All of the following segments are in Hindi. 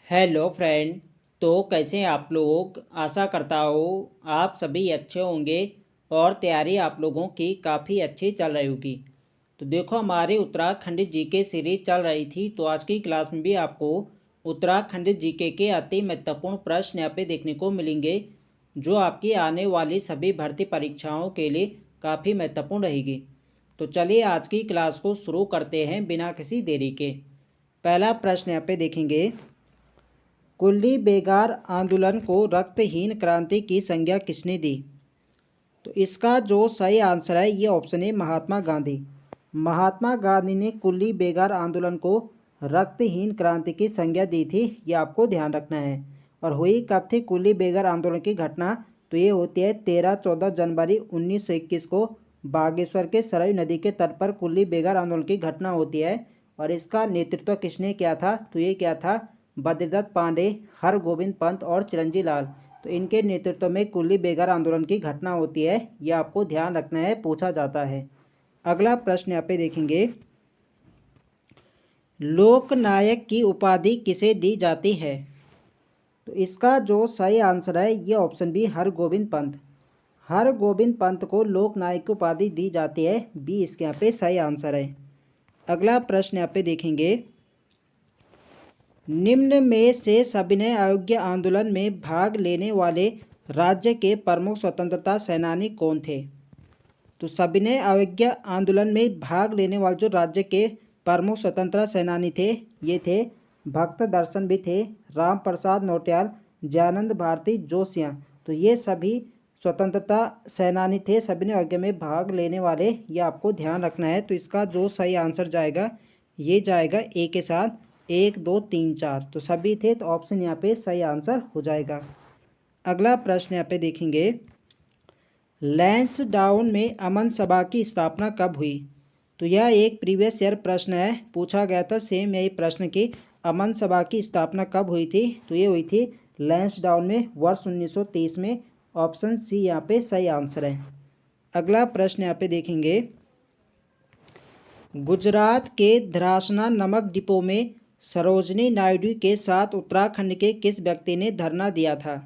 Hello friend. तो कैसे हैं आप लोग। आशा करता हूँ आप सभी अच्छे होंगे और तैयारी आप लोगों की काफ़ी अच्छी चल रही होगी। तो देखो हमारी उत्तराखंड जीके सीरीज चल रही थी, तो आज की क्लास में भी आपको उत्तराखंड जीके के अति महत्वपूर्ण प्रश्न यहाँ पे देखने को मिलेंगे, जो आपकी आने वाली सभी भर्ती परीक्षाओं के लिए काफ़ी महत्वपूर्ण रहेगी। तो चलिए आज की क्लास को शुरू करते हैं बिना किसी देरी के। पहला प्रश्न यहाँ पे देखेंगे, कुल्ली बेगार आंदोलन को रक्तहीन क्रांति की संज्ञा किसने दी। तो इसका जो सही आंसर है ये ऑप्शन है महात्मा गांधी। महात्मा गांधी ने कुल्ली बेगार आंदोलन को रक्तहीन क्रांति की संज्ञा दी थी, ये आपको ध्यान रखना है। और हुई कब थी कुल्ली बेगार आंदोलन की घटना, तो ये होती है 13-14 जनवरी 1921 को बागेश्वर के सरयू नदी के तट पर कुल्ली बेगार आंदोलन की घटना होती है। और इसका नेतृत्व किसने किया था, तो ये क्या था, बद्रीदत्त पांडे, हरगोविंद पंत और चिरंजीव लाल। तो इनके नेतृत्व में कुल्ली बेगार आंदोलन की घटना होती है, यह आपको ध्यान रखना है, पूछा जाता है। अगला प्रश्न यहाँ पे देखेंगे, लोकनायक की उपाधि किसे दी जाती है। तो इसका जो सही आंसर है ये ऑप्शन बी हरगोविंद पंत। हरगोविंद पंत को लोकनायक की उपाधि दी जाती है, बी इसके यहाँ पे सही आंसर है। अगला प्रश्न यहाँ पे देखेंगे, निम्न में से सविनय अवज्ञा आंदोलन में भाग लेने वाले राज्य के प्रमुख स्वतंत्रता सेनानी कौन थे। तो सविनय अवज्ञा आंदोलन में भाग लेने वाले जो राज्य के प्रमुख स्वतंत्रता सेनानी थे, ये थे भक्त दर्शन भी थे, राम प्रसाद नौटियाल, जयानंद भारती जोशियां। तो ये सभी स्वतंत्रता सेनानी थे सविनय अवज्ञा में भाग लेने वाले, ये आपको ध्यान रखना है। तो इसका जो सही आंसर जाएगा ये जाएगा ए के साथ, 1 2 3 4। तो सभी थे, तो ऑप्शन यहाँ पे सही आंसर हो जाएगा। अगला प्रश्न यहाँ पे देखेंगे, लैंसडाउन में अमन सभा की स्थापना कब हुई। तो यह एक प्रीवियस ईयर प्रश्न है, पूछा गया था सेम यही प्रश्न की अमन सभा की स्थापना कब हुई थी। तो ये हुई थी लैंसडाउन में वर्ष 1930 में। ऑप्शन सी यहाँ पे सही आंसर है। अगला प्रश्न यहाँ पे देखेंगे, गुजरात के धरासना नमक डिपो में सरोजनी नायडू के साथ उत्तराखंड के किस व्यक्ति ने धरना दिया था।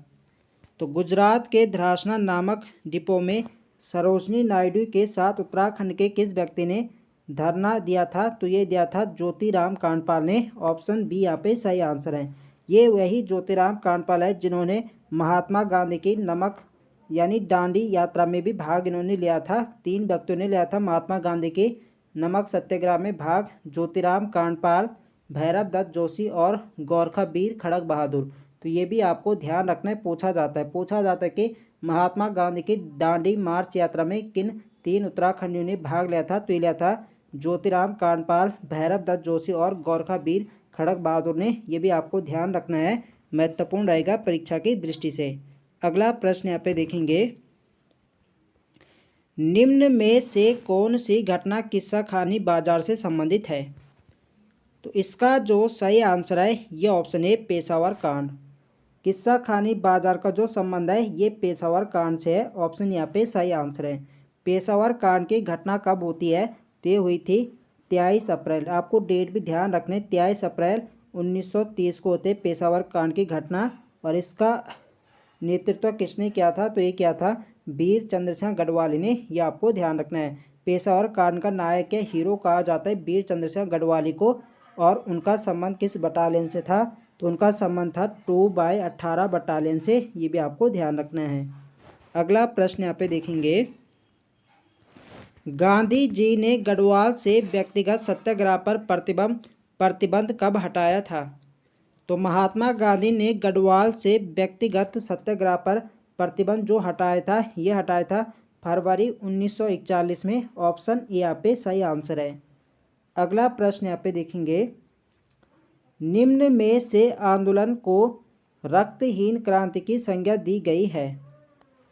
तो गुजरात के धरासना नामक डिपो में सरोजनी नायडू के साथ उत्तराखंड के किस व्यक्ति ने धरना दिया था। तो ये दिया था ज्योतिराम कांडपाल ने। ऑप्शन बी यहाँ पे सही आंसर है। ये वही ज्योतिराम कांडपाल है जिन्होंने महात्मा गांधी की नमक यानी दांडी यात्रा में भी भाग इन्होंने लिया था। 3 व्यक्तियों ने लिया था महात्मा गांधी के नमक सत्याग्रह में भाग, ज्योतिराम कांडपाल, भैरव दत्त जोशी और गोरखा वीर खड़ग बहादुर। तो ये भी आपको ध्यान रखना है, पूछा जाता है कि महात्मा गांधी की दांडी मार्च यात्रा में किन 3 उत्तराखंडियों ने भाग लिया था। तो ये लिया था ज्योतिराम कांडपाल, भैरव दत्त जोशी और गोरखा वीर खड़ग बहादुर ने। ये भी आपको ध्यान रखना है, महत्वपूर्ण रहेगा परीक्षा की दृष्टि से। अगला प्रश्न यहाँ पे देखेंगे, निम्न में से कौन सी घटना किस्सा खानी बाजार से संबंधित है। तो इसका जो सही आंसर है ये ऑप्शन है पेशावर कांड। किस्सा खानी बाजार का जो संबंध है ये पेशावर कांड से है। ऑप्शन यहाँ पे सही आंसर है। पेशावर कांड की घटना कब होती है, तो ये हुई थी 23 अप्रैल। आपको डेट भी ध्यान रखने, 23 अप्रैल 1930 को होते पेशावर कांड की घटना। और इसका नेतृत्व किसने किया था, तो ये किया था वीर चंद्र सिंह गढ़वाली ने। यह आपको ध्यान रखना है। पेशावर कांड का नायक या हीरो कहा जाता है वीर चंद्र सिंह गढ़वाली को। और उनका संबंध किस बटालियन से था, तो उनका संबंध था 2/18 बटालियन से। ये भी आपको ध्यान रखना है। अगला प्रश्न यहाँ पे देखेंगे, गांधी जी ने गढ़वाल से व्यक्तिगत सत्याग्रह पर प्रतिबंध कब हटाया था। तो महात्मा गांधी ने गढ़वाल से व्यक्तिगत सत्याग्रह पर प्रतिबंध जो हटाया था, ये हटाया था फरवरी 1941 में। ऑप्शन ए यहाँ पे सही आंसर है। अगला प्रश्न यहाँ पे देखेंगे, निम्न में से आंदोलन को रक्तहीन क्रांति की संज्ञा दी गई है।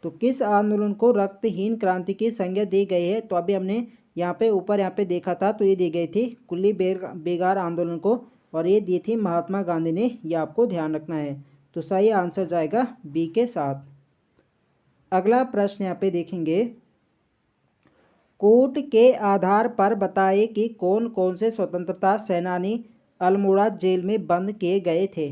तो किस आंदोलन को रक्तहीन क्रांति की संज्ञा दी गई है, तो अभी हमने यहाँ पे ऊपर यहाँ पे देखा था, तो ये दी गई थी कुल्ली बेगार आंदोलन को, और ये दी थी महात्मा गांधी ने। ये आपको ध्यान रखना है। तो सही आंसर जाएगा बी के साथ। अगला प्रश्न यहाँ पे देखेंगे, कूट के आधार पर बताइए कि कौन कौन से स्वतंत्रता सेनानी अल्मोड़ा जेल में बंद किए गए थे।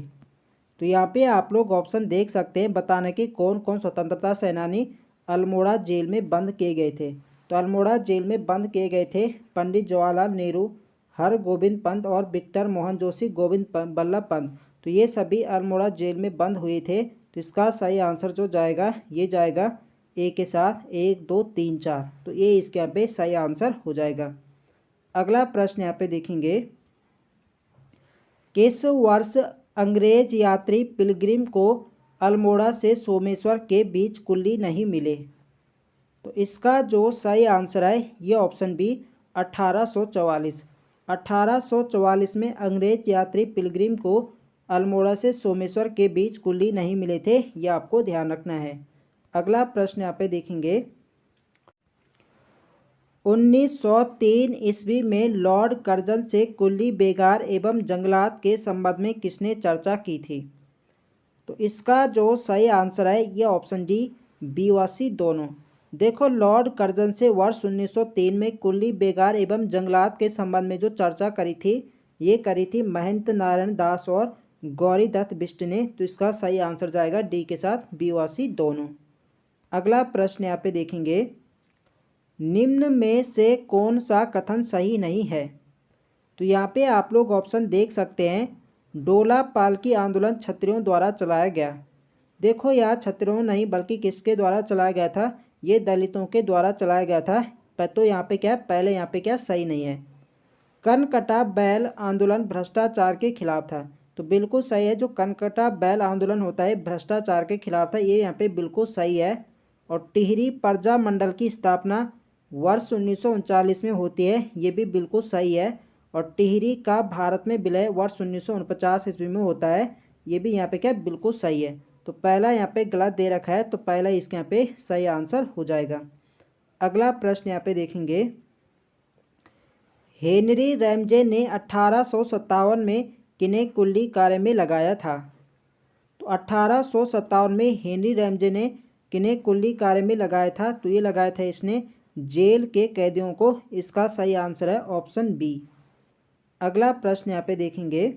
तो यहाँ पे आप लोग ऑप्शन देख सकते हैं बताने कि कौन कौन स्वतंत्रता सेनानी अल्मोड़ा जेल में बंद किए गए थे। तो अल्मोड़ा जेल में बंद किए गए थे पंडित जवाहरलाल नेहरू, हरगोविंद पंत और विक्टर मोहन जोशी, गोविंद बल्लभ पंत। तो ये सभी अल्मोड़ा जेल में बंद हुए थे। तो इसका सही आंसर जो जाएगा ये जाएगा ए के साथ 1 2 3 4। तो ये इसके यहाँ पे सही आंसर हो जाएगा। अगला प्रश्न यहाँ पे देखेंगे, किस वर्ष अंग्रेज यात्री पिलग्रिम को अल्मोड़ा से सोमेश्वर के बीच कुल्ली नहीं मिले? तो इसका जो सही आंसर है ये ऑप्शन बी 1844। 1844 में अंग्रेज यात्री पिलग्रिम को अल्मोड़ा से सोमेश्वर के बीच कुल्ली नहीं मिले थे, ये आपको ध्यान रखना है। अगला प्रश्न यहाँ पे देखेंगे, 1903 ईस्वी में लॉर्ड कर्जन से कुल्ली बेगार एवं जंगलात के संबंध में किसने चर्चा की थी? तो इसका जो सही आंसर है ये ऑप्शन डी बी व सी दोनों। देखो, लॉर्ड कर्जन से वर्ष 1903 में कुल्ली बेगार एवं जंगलात के संबंध में जो चर्चा करी थी ये करी थी महेंद्र नारायण दास और गौरी दत्त बिष्ट ने। तो इसका सही आंसर जाएगा डी के साथ बी व सी दोनों। अगला प्रश्न यहाँ पे देखेंगे, निम्न में से कौन सा कथन सही नहीं है? तो यहाँ पे आप लोग ऑप्शन देख सकते हैं, डोला पालकी आंदोलन क्षत्रियों द्वारा चलाया गया। देखो, यहाँ क्षत्रियों नहीं बल्कि किसके द्वारा चलाया गया था? ये दलितों के द्वारा चलाया गया था। पर तो यहाँ पे क्या पहले यहाँ पे क्या सही नहीं है। कनकटा बैल आंदोलन भ्रष्टाचार के खिलाफ था। तो बिल्कुल सही है, जो कनकटा बैल आंदोलन होता है भ्रष्टाचार के खिलाफ था, ये यहाँ पे बिल्कुल सही है। और टिहरी प्रजा मंडल की स्थापना वर्ष 1939 में होती है, ये भी बिल्कुल सही है। और टिहरी का भारत में विलय वर्ष 1949 ईस्वी में होता है, ये भी यहाँ पे क्या बिल्कुल सही है। तो पहला यहाँ पे गलत दे रखा है, तो पहला इसके यहाँ पे सही आंसर हो जाएगा। अगला प्रश्न यहाँ पे देखेंगे, हेनरी रैमजे ने 1857 में किन्हें कुल्ली कार्य में लगाया था? तो 1857 में हेनरी रैमजे ने किन्हें कुल्ली कार्य में लगाया था? तो ये लगाया था इसने जेल के कैदियों को। इसका सही आंसर है ऑप्शन बी। अगला प्रश्न यहाँ पे देखेंगे,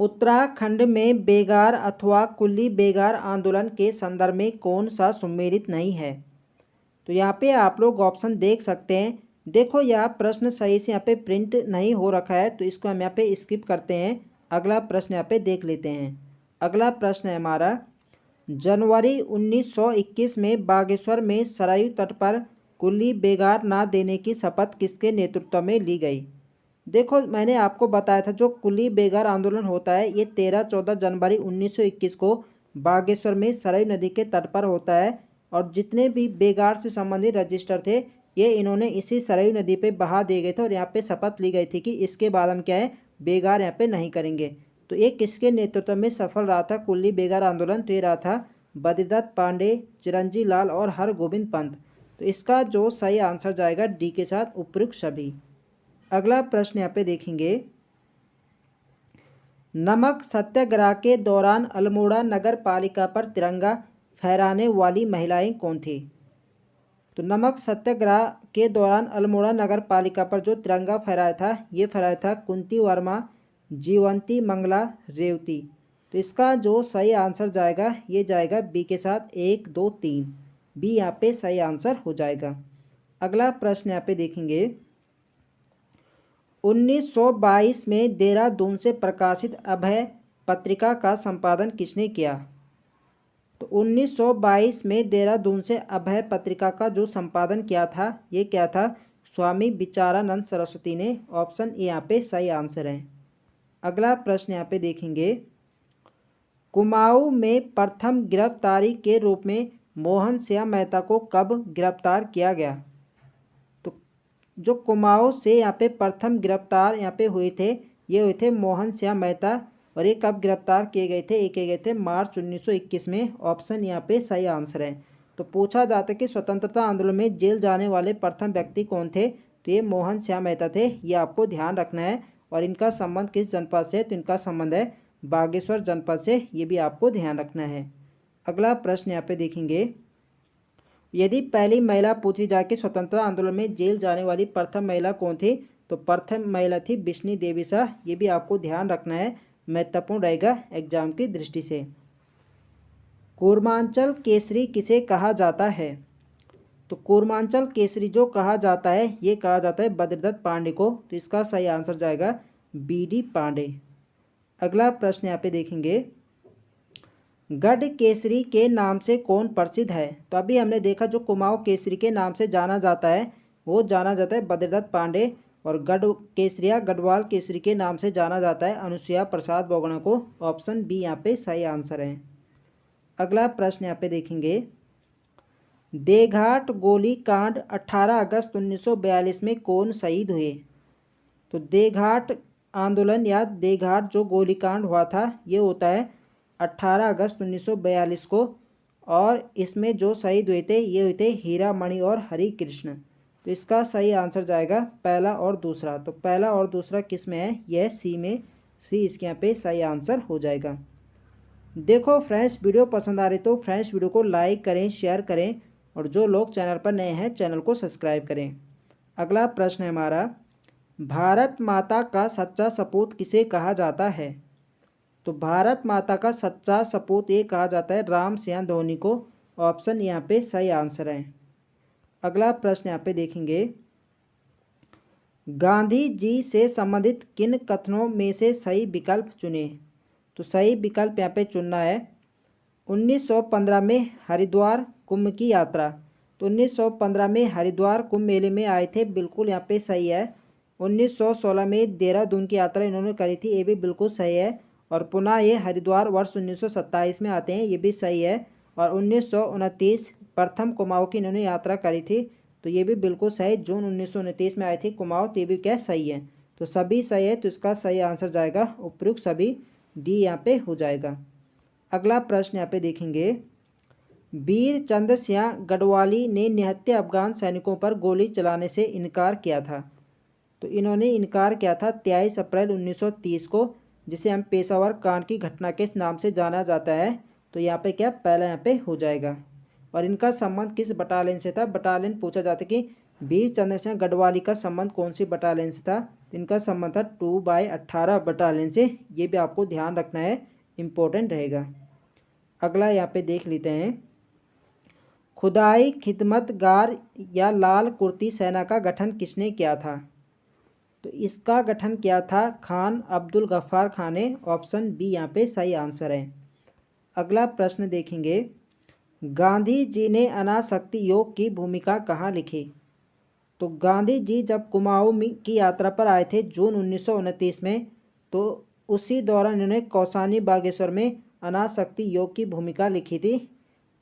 उत्तराखंड में बेगार अथवा कुल्ली बेगार आंदोलन के संदर्भ में कौन सा सुमेलित नहीं है? तो यहाँ पे आप लोग ऑप्शन देख सकते हैं। देखो, यह प्रश्न सही से यहाँ पे प्रिंट नहीं हो रखा है, तो इसको हम यहाँ पे स्किप करते हैं। अगला प्रश्न यहाँ पे देख लेते हैं। अगला प्रश्न है हमारा, जनवरी 1921 में बागेश्वर में सरयू तट पर कुल्ली बेगार ना देने की शपथ किसके नेतृत्व में ली गई? देखो, मैंने आपको बताया था जो कुल्ली बेगार आंदोलन होता है ये 13-14 जनवरी 1921 को बागेश्वर में सरयू नदी के तट पर होता है। और जितने भी बेगार से संबंधित रजिस्टर थे ये इन्होंने इसी सरयू नदी पे बहा दिए गए थे और यहाँ पे शपथ ली गई थी कि इसके बाद हम क्या है बेगार यहाँ पे नहीं करेंगे। तो ये किसके नेतृत्व में सफल रहा था कुल्ली बेगार आंदोलन? तो ये रहा था बद्रीदत्त पांडे, चिरंजी लाल और हरगोविंद पंत। तो इसका जो सही आंसर जाएगा डी के साथ उपयुक्त सभी। अगला प्रश्न यहाँ पे देखेंगे, नमक सत्याग्रह के दौरान अल्मोड़ा नगर पालिका पर तिरंगा फहराने वाली महिलाएं कौन थी? तो नमक सत्याग्रह के दौरान अल्मोड़ा नगर पालिका पर जो तिरंगा फहराया था ये फहराया था कुंती वर्मा, जीवंती मंगला, रेवती। तो इसका जो सही आंसर जाएगा ये जाएगा बी के साथ 1 2 3। बी यहाँ पे सही आंसर हो जाएगा। अगला प्रश्न यहाँ पे देखेंगे, 1922 में देहरादून से प्रकाशित अभय पत्रिका का संपादन किसने किया? तो 1922 में देहरादून से अभय पत्रिका का जो संपादन किया था ये क्या था? स्वामी विचारानंद सरस्वती ने। ऑप्शन ए यहाँ पे सही आंसर है। अगला प्रश्न यहाँ पे देखेंगे, कुमाऊं में प्रथम गिरफ्तारी के रूप में मोहन श्याम मेहता को कब गिरफ्तार किया गया? तो जो कुमाऊं से यहाँ पे प्रथम गिरफ्तार यहाँ पे हुए थे ये हुए थे मोहन श्याम मेहता। और ये कब गिरफ्तार किए गए थे? ये किए गए थे मार्च 1921 में। ऑप्शन यहाँ पे सही आंसर है। तो पूछा जाता है कि स्वतंत्रता आंदोलन में जेल जाने वाले प्रथम व्यक्ति कौन थे? तो ये मोहन श्याम मेहता थे, ये आपको ध्यान रखना है। और इनका संबंध किस जनपद से? तो इनका संबंध है बागेश्वर जनपद से, ये भी आपको ध्यान रखना है। अगला प्रश्न यहाँ पे देखेंगे, यदि पहली महिला पूछी जाए कि स्वतंत्रता आंदोलन में जेल जाने वाली प्रथम महिला कौन थी? तो प्रथम महिला थी बिश्नी देवी शाह, ये भी आपको ध्यान रखना है। महत्वपूर्ण रहेगा एग्जाम की दृष्टि से। कूर्मांचल केसरी किसे कहा जाता है? तो कूर्मांचल केसरी जो कहा जाता है ये कहा जाता है बद्रदत्त पांडे को। तो इसका सही आंसर जाएगा बी.डी. पांडे। अगला प्रश्न यहाँ पे देखेंगे, गढ़ केसरी के नाम से कौन प्रसिद्ध है? तो अभी हमने देखा जो कुमाऊं केसरी के नाम से जाना जाता है वो जाना जाता है बद्रदत्त पांडे, और गढ़ केसरिया गढ़वाल केसरी के नाम से जाना जाता है अनुसुईया प्रसाद बहुगुणा को। ऑप्शन बी यहाँ पे सही आंसर है। अगला प्रश्न यहाँ पे देखेंगे, देघाट गोलीकांड 18 अगस्त 1942 में कौन शहीद हुए? तो देघाट आंदोलन या देघाट जो गोलीकांड हुआ था ये होता है 18 अगस्त 1942 को, और इसमें जो शहीद हुए थे ये हुए थे हीरामणि और हरि कृष्ण। तो इसका सही आंसर जाएगा पहला और दूसरा। तो पहला और दूसरा किस में है? यह सी में, सी इसके यहाँ पे सही आंसर हो जाएगा। देखो फ्रेंड्स, वीडियो पसंद आ रही तो फ्रेंड्स वीडियो को लाइक करें, शेयर करें, और जो लोग चैनल पर नए हैं चैनल को सब्सक्राइब करें। अगला प्रश्न है हमारा, भारत माता का सच्चा सपूत किसे कहा जाता है? तो भारत माता का सच्चा सपूत ये कहा जाता है राम सिंह धोनी को। ऑप्शन यहाँ पे सही आंसर है। अगला प्रश्न यहाँ पे देखेंगे, गांधी जी से संबंधित किन कथनों में से सही विकल्प चुने? तो सही विकल्प यहाँ पे चुनना है 1915 में हरिद्वार कुंभ की यात्रा। तो 1915 में हरिद्वार कुंभ मेले में आए थे, बिल्कुल यहाँ पे सही है। 1916 में देहरादून की यात्रा इन्होंने करी थी, ये भी बिल्कुल सही है। और पुनः ये हरिद्वार वर्ष 1927 में आते हैं, ये भी सही है। और 1929 प्रथम कुमाऊं की इन्होंने यात्रा करी थी, तो ये भी बिल्कुल सही, जून 1929 में आए थे कुमाऊं, तो ये भी क्या सही है। तो सभी सही है, तो इसका सही आंसर जाएगा उपयुक्त सभी, डी यहाँ पे हो जाएगा। अगला प्रश्न यहाँ पे देखेंगे, वीर चंद्र सिंह गढ़वाली ने निहत्थे अफगान सैनिकों पर गोली चलाने से इनकार किया था। तो इन्होंने इनकार किया था 23 अप्रैल 1930 को, जिसे हम पेशावर कांड की घटना के नाम से जाना जाता है। तो यहाँ पे क्या पहला यहाँ पे हो जाएगा। और इनका संबंध किस बटालियन से था? बटालियन पूछा जाता है कि वीर चंद्र सिंह गढ़वाली का संबंध कौन सी बटालियन से था? इनका संबंध था 2/18 बटालियन से। ये भी आपको ध्यान रखना है, इम्पोर्टेंट रहेगा। अगला यहाँ पे देख लेते हैं, खुदाई खिदमतगार या लाल कुर्ती सेना का गठन किसने किया था? तो इसका गठन किया था खान अब्दुल गफ्फार खान ने। ऑप्शन बी यहाँ पे सही आंसर है। अगला प्रश्न देखेंगे, गांधी जी ने अनासक्ति योग की भूमिका कहाँ लिखी? तो गांधी जी जब कुमाऊं की यात्रा पर आए थे जून 1929 में, तो उसी दौरान इन्होंने कौसानी बागेश्वर में अनासक्ति योग की भूमिका लिखी थी।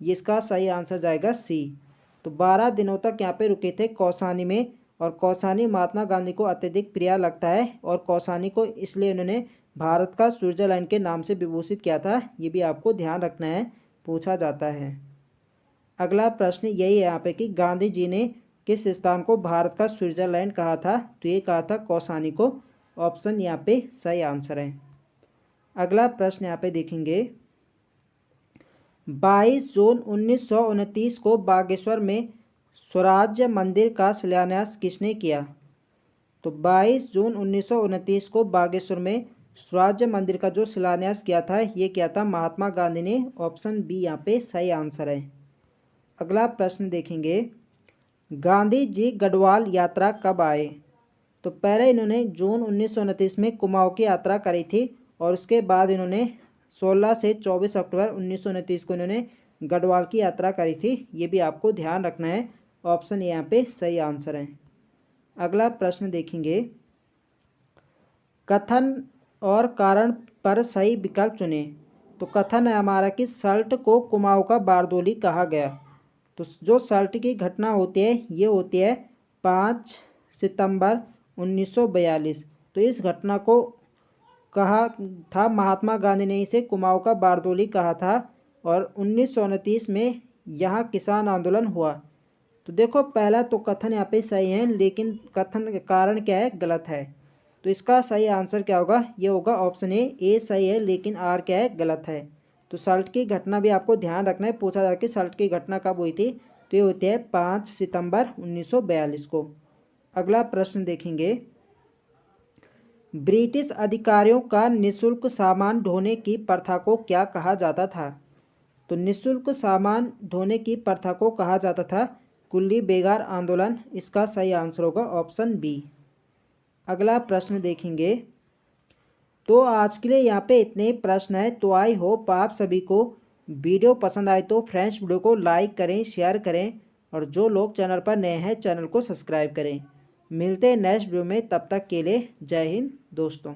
इसका सही आंसर जाएगा सी। तो 12 दिनों तक यहाँ पे रुके थे कौसानी में, और कौसानी महात्मा गांधी को अत्यधिक प्रिय लगता है, और कौसानी को इसलिए उन्होंने भारत का स्विट्जरलैंड के नाम से विभूषित किया था। ये भी आपको ध्यान रखना है, पूछा जाता है। अगला प्रश्न यही है यहाँ पे कि गांधी जी ने किस स्थान को भारत का स्विट्जरलैंड कहा था? तो ये कहा था कौसानी को। ऑप्शन यहाँ पे सही आंसर है। अगला प्रश्न यहाँ पे देखेंगे, 22 जून 1929 को बागेश्वर में स्वराज्य मंदिर का शिलान्यास किसने किया? तो 22 जून 1929 को बागेश्वर में स्वराज्य मंदिर का जो शिलान्यास किया था ये किया था महात्मा गांधी ने। ऑप्शन बी यहाँ पे सही आंसर है। अगला प्रश्न देखेंगे, गांधी जी गढ़वाल यात्रा कब आए? तो पहले इन्होंने जून 1929 में कुमाऊं की यात्रा करी थी, और उसके बाद इन्होंने 16 से 24 अक्टूबर 1929 को इन्होंने गढ़वाल की यात्रा करी थी। ये भी आपको ध्यान रखना है। ऑप्शन यहाँ पे सही आंसर है। अगला प्रश्न देखेंगे, कथन और कारण पर सही विकल्प चुने। तो कथन है हमारा कि सल्ट को कुमाऊं का बारदोली कहा गया। तो जो सल्ट की घटना होती है ये होती है 5 सितंबर 1942। तो इस घटना को कहा था महात्मा गांधी ने इसे कुमाऊं का बारदोली कहा था, और 1929 में यहाँ किसान आंदोलन हुआ। तो देखो पहला तो कथन यहाँ पे सही है, लेकिन कथन के कारण क्या है? गलत है। तो इसका सही आंसर क्या होगा? ये होगा ऑप्शन ए सही है, लेकिन आर क्या है? गलत है। तो सल्ट की घटना भी आपको ध्यान रखना है, पूछा जाए कि सल्ट की घटना कब हुई थी? तो ये होती है 5 सितंबर 1942 को। अगला प्रश्न देखेंगे, ब्रिटिश अधिकारियों का निःशुल्क सामान ढोने की प्रथा को क्या कहा जाता था? तो निःशुल्क सामान ढोने की प्रथा को कहा जाता था कुल्ली बेगार आंदोलन। इसका सही आंसर होगा ऑप्शन बी। अगला प्रश्न देखेंगे। तो आज के लिए यहाँ पे इतने ही प्रश्न हैं। तो आई होप आप सभी को वीडियो पसंद आए तो फ्रेंड्स वीडियो को लाइक करें, शेयर करें और जो लोग चैनल पर नए हैं चैनल को सब्सक्राइब करें। मिलते हैं नेक्स्ट वीडियो में, तब तक के लिए जय हिंद दोस्तों।